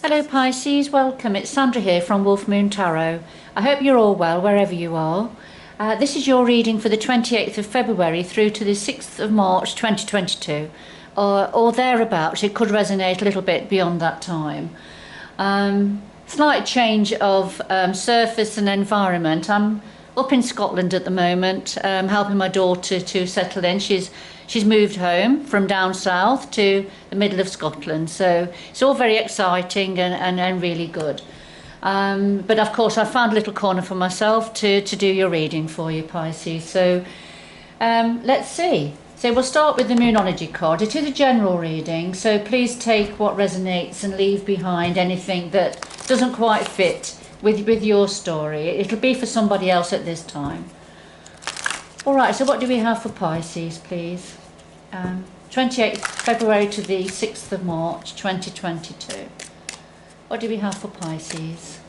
Hello Pisces, welcome. It's Sandra here from Wolf Moon Tarot. I hope you're all well wherever you are. This is your reading for the 28th of February through to the 6th of March 2022 or thereabouts. It could resonate a little bit beyond that time. Slight change of surface and environment. I'm up in Scotland at the moment, helping my daughter to settle in. She's moved home from down south to the middle of Scotland, so it's all very exciting and really good. But of course I found a little corner for myself to do your reading for you, Pisces. So let's see. So we'll start with the Moonology card. It is a general reading, so please take what resonates and leave behind anything that doesn't quite fit with your story. It'll be for somebody else at this time. All right, so what do we have for Pisces, please? 28th February to the 6th of March 2022. What do we have for Pisces?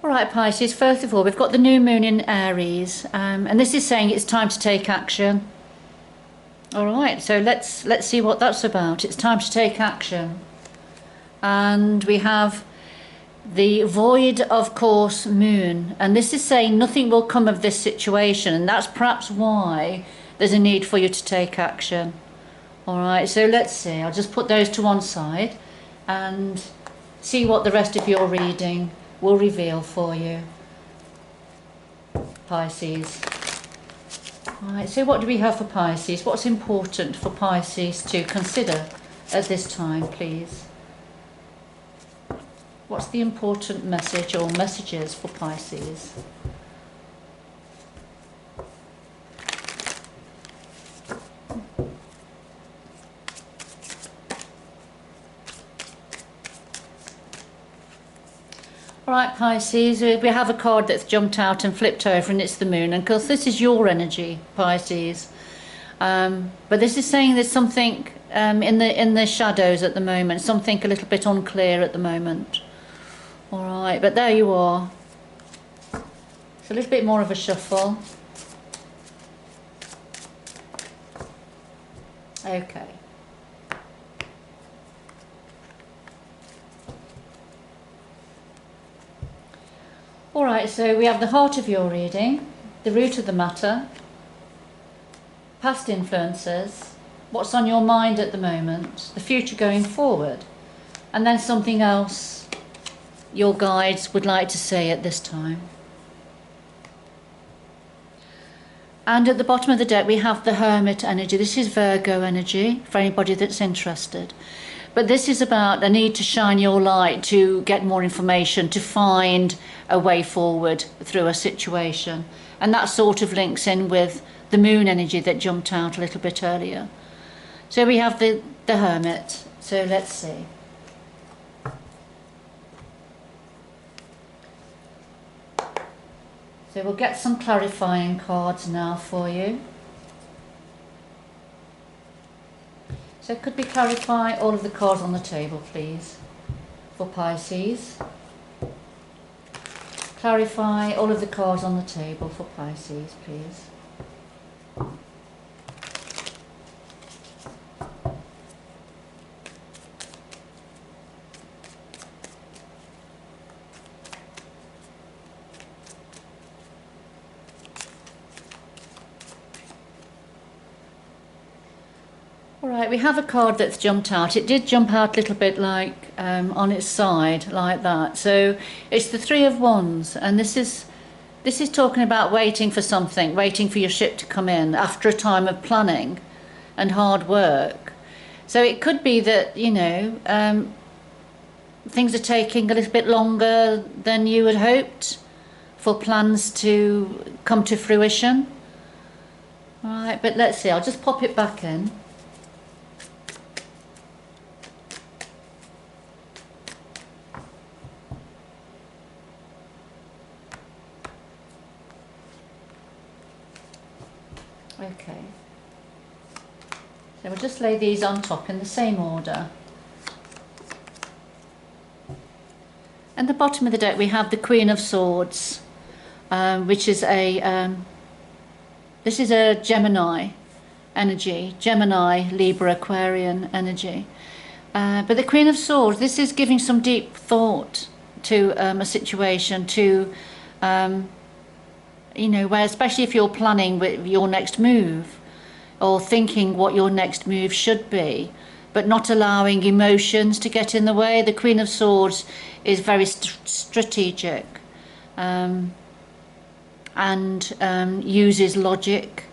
All right, Pisces, first of all, we've got the new moon in Aries, and this is saying it's time to take action. All right, so let's see what that's about. It's time to take action. And we have the void of course moon, and this is saying nothing will come of this situation, and that's perhaps why there's a need for you to take action. All right, so let's see. I'll just put those to one side and see what the rest of your reading will reveal for you, Pisces. Right, so what do we have for Pisces? What's important for Pisces to consider at this time, please? What's the important message or messages for Pisces? All right, Pisces, we have a card that's jumped out and flipped over, and it's the moon. And of course, this is your energy, Pisces. But this is saying there's something in the shadows at the moment, something a little bit unclear at the moment. All right, but there you are. It's a little bit more of a shuffle. Okay. All right, so we have the heart of your reading, the root of the matter, past influences, what's on your mind at the moment, the future going forward, and then something else your guides would like to say at this time. And at the bottom of the deck we have the Hermit energy. This is Virgo energy for anybody that's interested. But this is about a need to shine your light, to get more information, to find a way forward through a situation. And that sort of links in with the moon energy that jumped out a little bit earlier. So we have the Hermit. So let's see. So we'll get some clarifying cards now for you. So could we clarify all of the cards on the table, please, for Pisces? Clarify all of the cards on the table for Pisces, please. Alright, we have a card that's jumped out. It did jump out a little bit like on its side, like that. So it's the Three of Wands, and this is talking about waiting for something, waiting for your ship to come in after a time of planning and hard work. So it could be that, you know, things are taking a little bit longer than you had hoped for plans to come to fruition. Alright, but let's see, I'll just pop it back in. Okay, so we'll just lay these on top in the same order. At the bottom of the deck we have the Queen of Swords, which is this is a Gemini energy, Gemini, Libra, Aquarian energy. But the Queen of Swords, this is giving some deep thought to a situation, to you know, where especially if you're planning with your next move or thinking what your next move should be, but not allowing emotions to get in the way. The Queen of Swords is very strategic and uses logic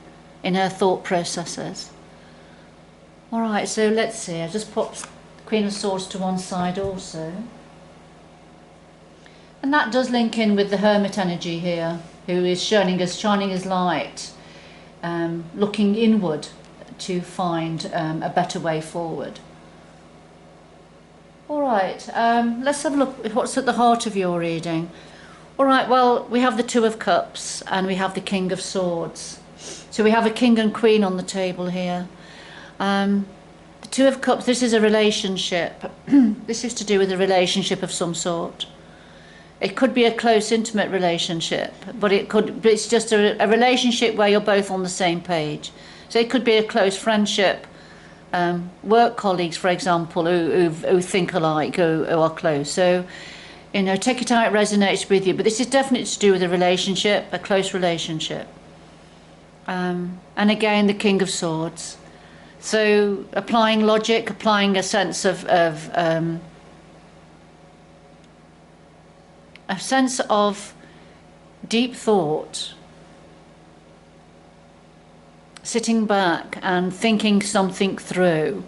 in her thought processes. All right, so let's see. I just put the Queen of Swords to one side also. And that does link in with the Hermit energy here, who is shining his light, looking inward to find a better way forward. All right, let's have a look at what's at the heart of your reading. All right, well, we have the Two of Cups and we have the King of Swords. So we have a King and Queen on the table here. The Two of Cups, this is a relationship. This is to do with a relationship of some sort. It could be a close, intimate relationship, but it's just a relationship where you're both on the same page. So it could be a close friendship, work colleagues, for example, who think alike, who are close. So, you know, take it how it resonates with you. But this is definitely to do with a relationship, a close relationship. And again, the King of Swords. So applying logic, applying a sense of deep thought, sitting back and thinking something through,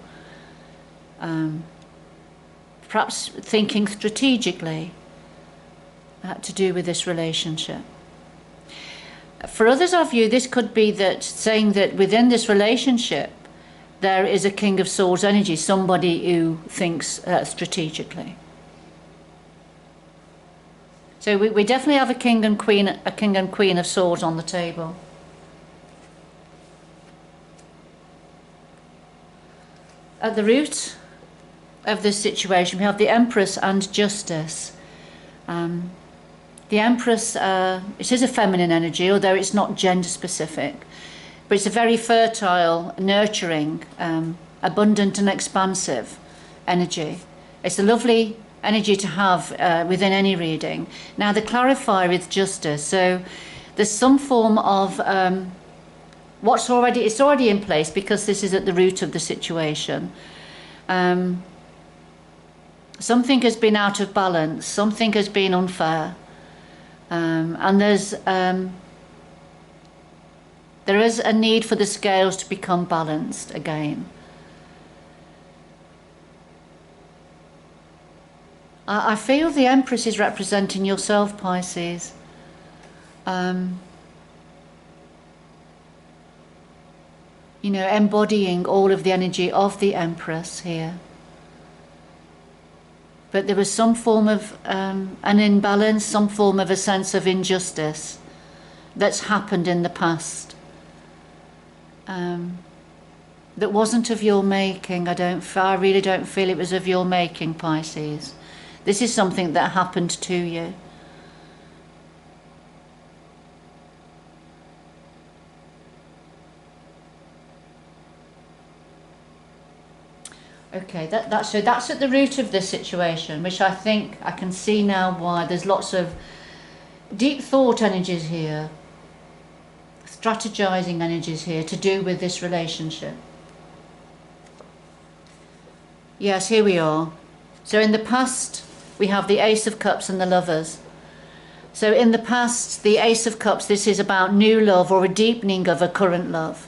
perhaps thinking strategically to do with this relationship. For others of you, this could be that saying that within this relationship there is a King of Swords energy, somebody who thinks strategically. So we definitely have a King and Queen of Swords on the table. At the root of this situation, we have the Empress and Justice. The Empress, it is a feminine energy, although it's not gender specific, but it's a very fertile, nurturing, abundant and expansive energy. It's a lovely energy to have within any reading. Now the clarifier is Justice, so there's some form of it's already in place because this is at the root of the situation. Something has been out of balance, something has been unfair, and there is a need for the scales to become balanced again. I feel the Empress is representing yourself, Pisces. You know, embodying all of the energy of the Empress here. But there was some form of an imbalance, some form of a sense of injustice that's happened in the past. That wasn't of your making. I really don't feel it was of your making, Pisces. This is something that happened to you. Okay, so that's at the root of this situation, which I think I can see now why there's lots of deep thought energies here, strategizing energies here to do with this relationship. Yes, here we are. So in the past, we have the Ace of Cups and the Lovers. So in the past, the Ace of Cups, this is about new love or a deepening of a current love.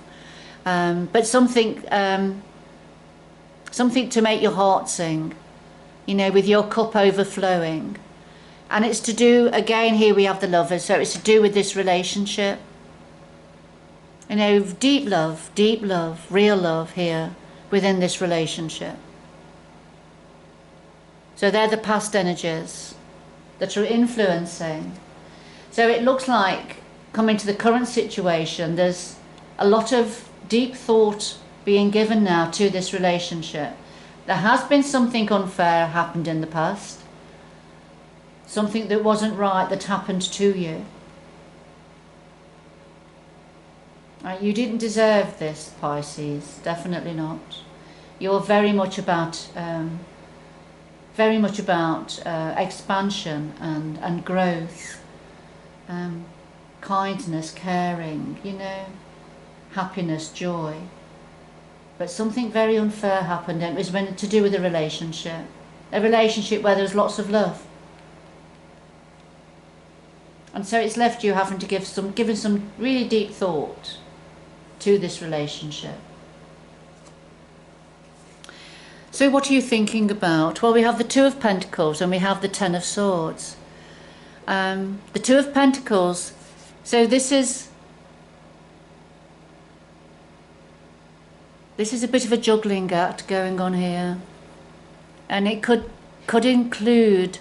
But something to make your heart sing, you know, with your cup overflowing. And it's to do, again, here we have the Lovers, so it's to do with this relationship. You know, deep love, real love here within this relationship. So they're the past energies that are influencing. So it looks like, coming to the current situation, there's a lot of deep thought being given now to this relationship. There has been something unfair happened in the past. something that wasn't right that happened to you. You didn't deserve this, Pisces, definitely not. You're very much about expansion and growth, kindness, caring, you know, happiness, joy. But something very unfair happened, and it was to do with a relationship where there's lots of love. And so it's left you having to given some really deep thought to this relationship. So what are you thinking about? Well, we have the Two of Pentacles and we have the Ten of Swords. The Two of Pentacles, so this is a bit of a juggling act going on here, and it could include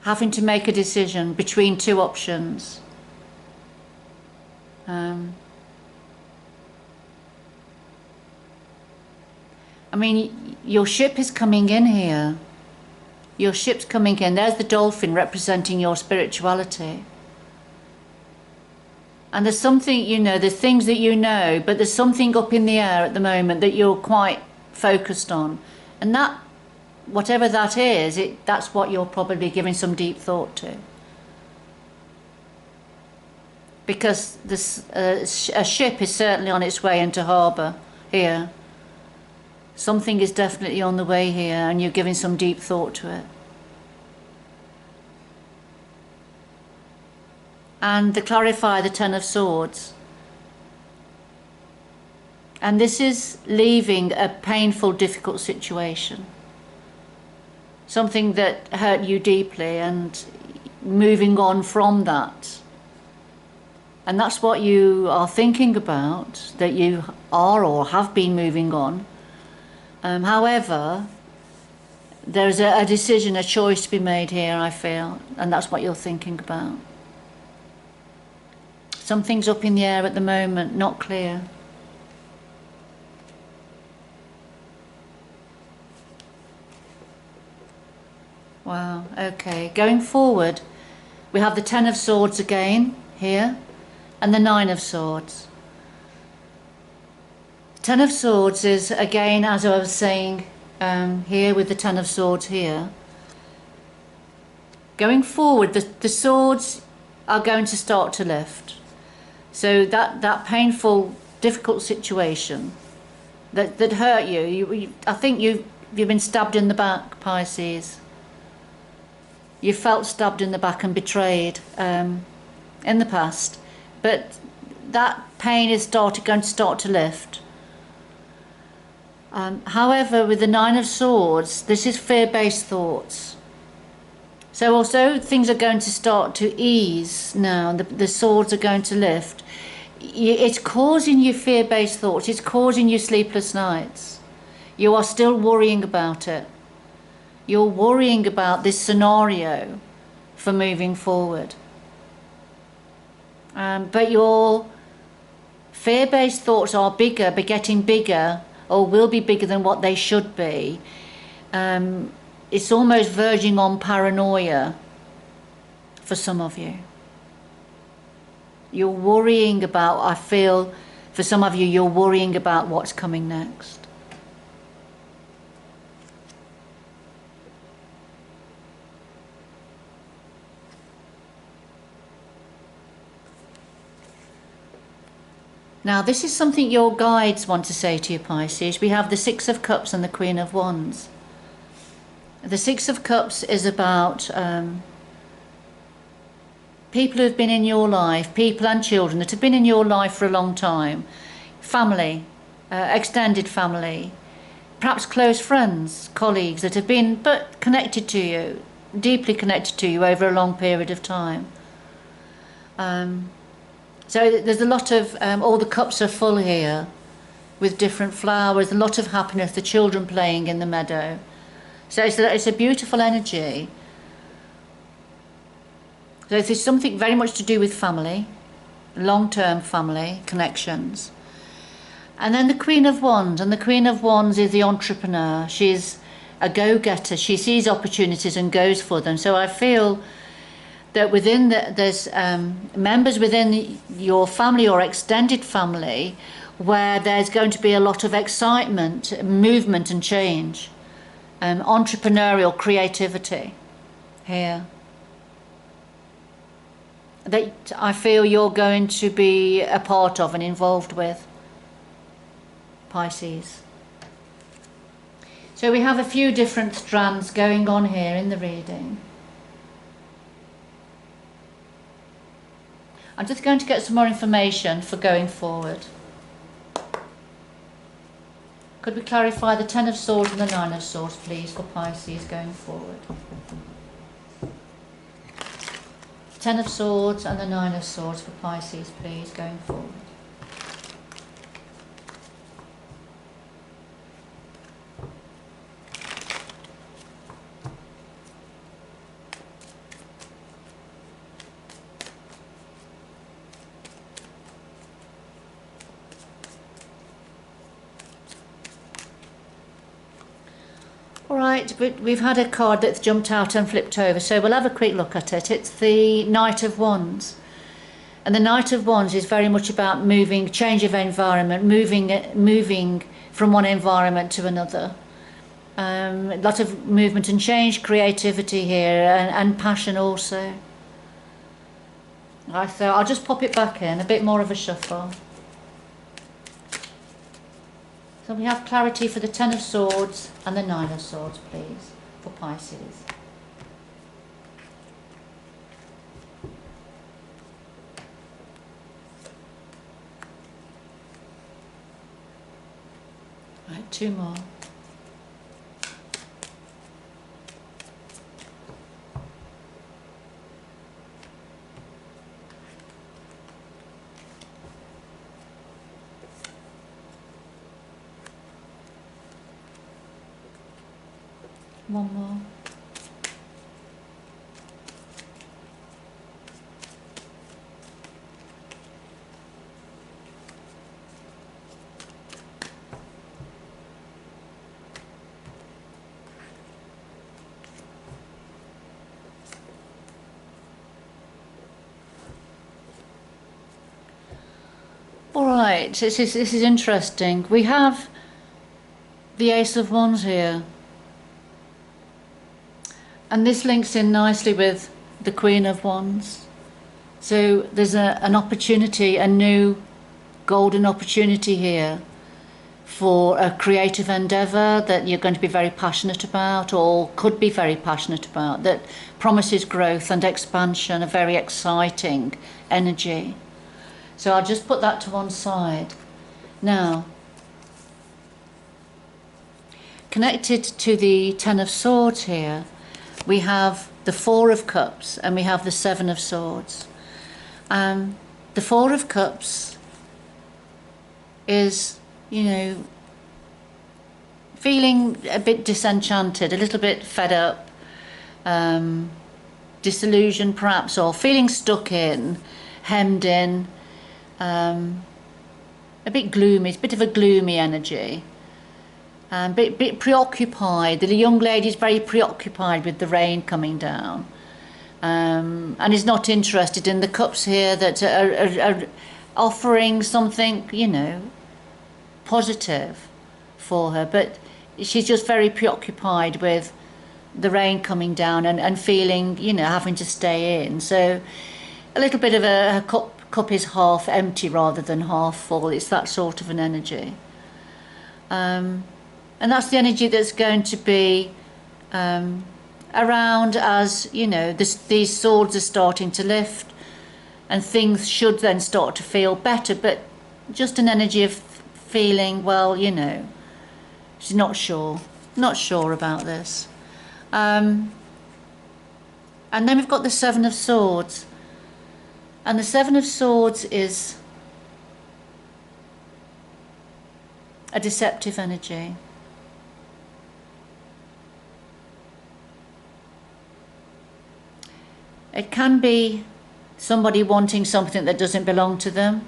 having to make a decision between two options. I mean, your ship is coming in here. Your ship's coming in. There's the dolphin representing your spirituality. And there's something, you know, there's things that you know, but there's something up in the air at the moment that you're quite focused on. And that, whatever that is, that's what you're probably giving some deep thought to. Because a ship is certainly on its way into harbour here. Something is definitely on the way here, and you're giving some deep thought to it. And to clarify, the Ten of Swords. And this is leaving a painful, difficult situation. Something that hurt you deeply, and moving on from that. And that's what you are thinking about, that you are or have been moving on. However, there's a decision, a choice to be made here, I feel, and that's what you're thinking about. Something's up in the air at the moment, not clear. Wow, okay. Going forward, we have the Ten of Swords again here, and the Nine of Swords. Ten of Swords is, again, as I was saying here with the Ten of Swords here, going forward, the swords are going to start to lift. So that painful, difficult situation that hurt you, I think you've been stabbed in the back, Pisces. You felt stabbed in the back and betrayed in the past, but that pain is going to start to lift. However, with the Nine of Swords, this is fear-based thoughts. So also things are going to start to ease now. The swords are going to lift. It's causing you fear-based thoughts. It's causing you sleepless nights. You are still worrying about it. You're worrying about this scenario for moving forward. But your fear-based thoughts are bigger, but getting bigger, or will be bigger than what they should be. It's almost verging on paranoia for some of you. You're worrying about, I feel, for some of you, you're worrying about what's coming next. Now, this is something your guides want to say to you, Pisces. We have the Six of Cups and the Queen of Wands. The Six of Cups is about people who have been in your life, people and children that have been in your life for a long time. Family, extended family, perhaps close friends, colleagues that have been but connected to you, deeply connected to you over a long period of time. So there's a lot of, all the cups are full here with different flowers, a lot of happiness, the children playing in the meadow. So it's a beautiful energy. So there's something very much to do with family, long-term family connections. And then the Queen of Wands, and the Queen of Wands is the entrepreneur. She's a go-getter. She sees opportunities and goes for them. So I feel that within there's members within your family or extended family where there's going to be a lot of excitement, movement and change, entrepreneurial creativity here. That I feel you're going to be a part of and involved with, Pisces. So we have a few different strands going on here in the reading. I'm just going to get some more information for going forward. Could we clarify the Ten of Swords and the Nine of Swords, please, for Pisces going forward? Ten of Swords and the Nine of Swords for Pisces, please, going forward. Alright, but we've had a card that's jumped out and flipped over, so we'll have a quick look at it. It's the Knight of Wands. And the Knight of Wands is very much about moving, change of environment, moving from one environment to another. A lot of movement and change, creativity here, and passion also. So I'll just pop it back in, a bit more of a shuffle. So we have clarity for the Ten of Swords and the Nine of Swords, please, for Pisces. Right, two more. One more. All right, this is interesting. We have the Ace of Wands here. And this links in nicely with the Queen of Wands. So there's an opportunity, a new golden opportunity here for a creative endeavour that you're going to be very passionate about, or could be very passionate about, that promises growth and expansion, a very exciting energy. So I'll just put that to one side. Now, connected to the Ten of Swords here, we have the Four of Cups and we have the Seven of Swords. The Four of Cups is, you know, feeling a bit disenchanted, a little bit fed up, disillusioned perhaps, or feeling stuck in, hemmed in, a bit gloomy. It's a bit of a gloomy energy. Bit preoccupied. The young lady is very preoccupied with the rain coming down, and is not interested in the cups here that are offering something, you know, positive for her. But she's just very preoccupied with the rain coming down and feeling, you know, having to stay in. So a little bit of her cup is half empty rather than half full. It's that sort of an energy. And that's the energy that's going to be around as, you know, these swords are starting to lift and things should then start to feel better, but just an energy of feeling, well, you know, she's not sure about this. And then we've got the Seven of Swords. And the Seven of Swords is a deceptive energy. It can be somebody wanting something that doesn't belong to them.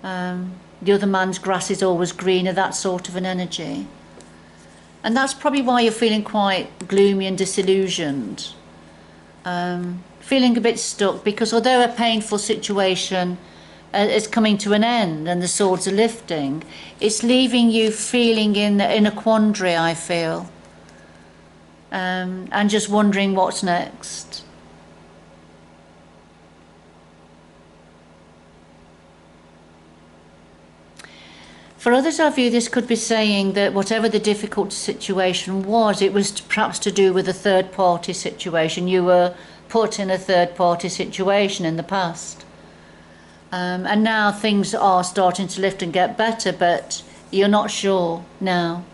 The other man's grass is always greener, that sort of an energy. And that's probably why you're feeling quite gloomy and disillusioned. Feeling a bit stuck, because although a painful situation is coming to an end and the swords are lifting, it's leaving you feeling in a quandary, I feel. And just wondering what's next. For others of you, this could be saying that whatever the difficult situation was, it was perhaps to do with a third-party situation. You were put in a third-party situation in the past. And now things are starting to lift and get better, but you're not sure now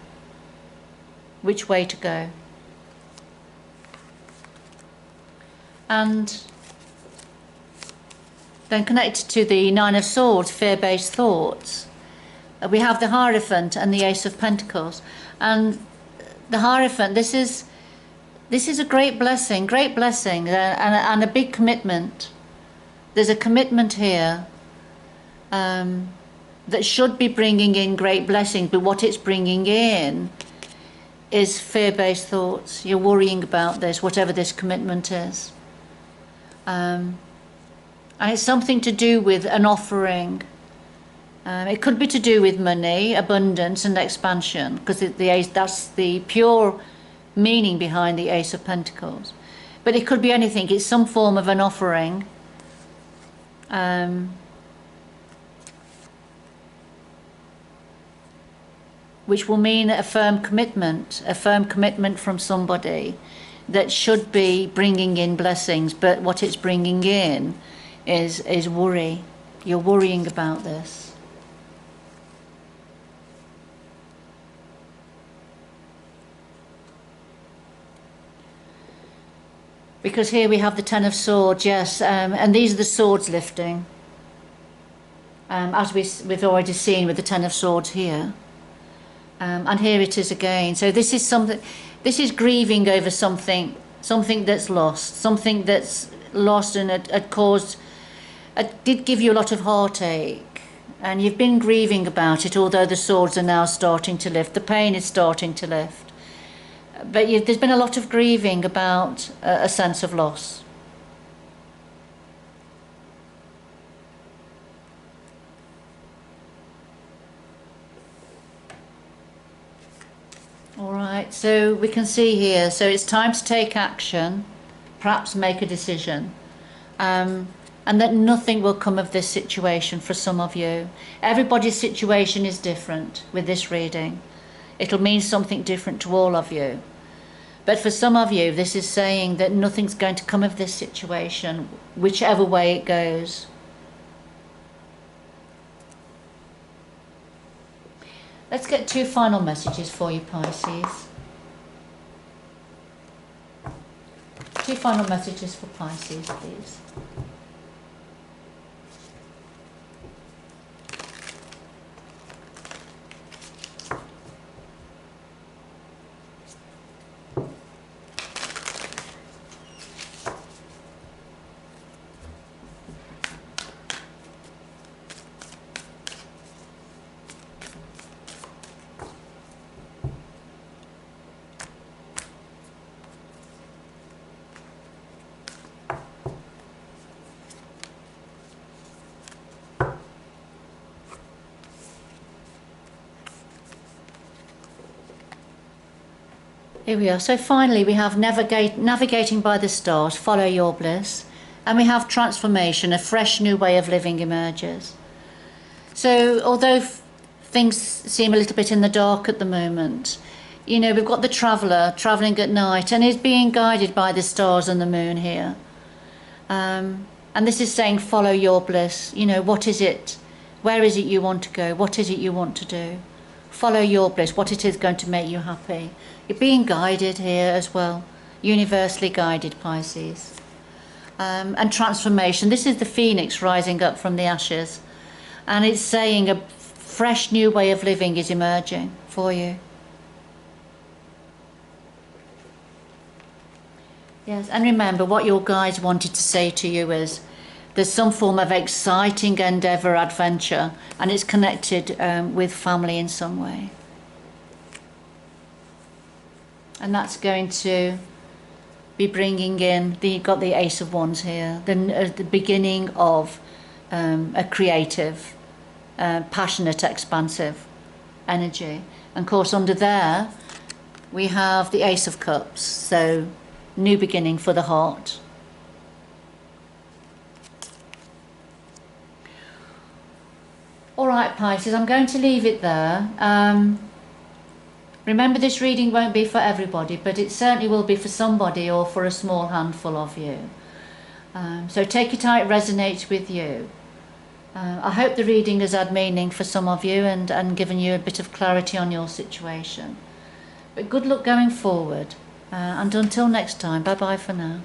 which way to go. And then connected to the Nine of Swords, fear-based thoughts, we have the Hierophant and the Ace of Pentacles. And the Hierophant, this is a great blessing, and a big commitment. There's a commitment here that should be bringing in great blessing, but what it's bringing in is fear-based thoughts. You're worrying about this, whatever this commitment is. And it's something to do with an offering. It could be to do with money, abundance and expansion, because that's the pure meaning behind the Ace of Pentacles. But it could be anything. It's some form of an offering. Which will mean a firm commitment from somebody that should be bringing in blessings, but what it's bringing in is worry. You're worrying about this. Because here we have the Ten of Swords, yes, and these are the swords lifting, as we've already seen with the Ten of Swords here. And here it is again. So this is grieving over something that's lost, and it did give you a lot of heartache, and you've been grieving about it, although the swords are now starting to lift, the pain is starting to lift. But there's been a lot of grieving about a sense of loss. All right, so we can see here, so it's time to take action, perhaps make a decision, and that nothing will come of this situation for some of you. Everybody's situation is different with this reading. It'll mean something different to all of you. But for some of you, this is saying that nothing's going to come of this situation, whichever way it goes. Let's get two final messages for you, Pisces. Two final messages for Pisces, please. Here we are. So finally we have navigating by the stars, follow your bliss. And we have transformation, a fresh new way of living emerges. So although things seem a little bit in the dark at the moment, you know, we've got the traveller travelling at night and is being guided by the stars and the moon here. And this is saying follow your bliss. You know, what is it? Where is it you want to go? What is it you want to do? Follow your bliss, what it is going to make you happy. You're being guided here as well, universally guided, Pisces. And transformation, this is the phoenix rising up from the ashes. And it's saying a fresh new way of living is emerging for you. Yes, and remember what your guides wanted to say to you is there's some form of exciting endeavour, adventure, and it's connected with family in some way. and that's going to be bringing in, you've got the Ace of Wands here, the beginning of a creative, passionate, expansive energy. And of course under there we have the Ace of Cups, so new beginning for the heart. Alright Pisces, I'm going to leave it there. Remember, this reading won't be for everybody, but it certainly will be for somebody or for a small handful of you. So take it how it resonates with you. I hope the reading has had meaning for some of you and given you a bit of clarity on your situation. But good luck going forward. And until next time, bye bye for now.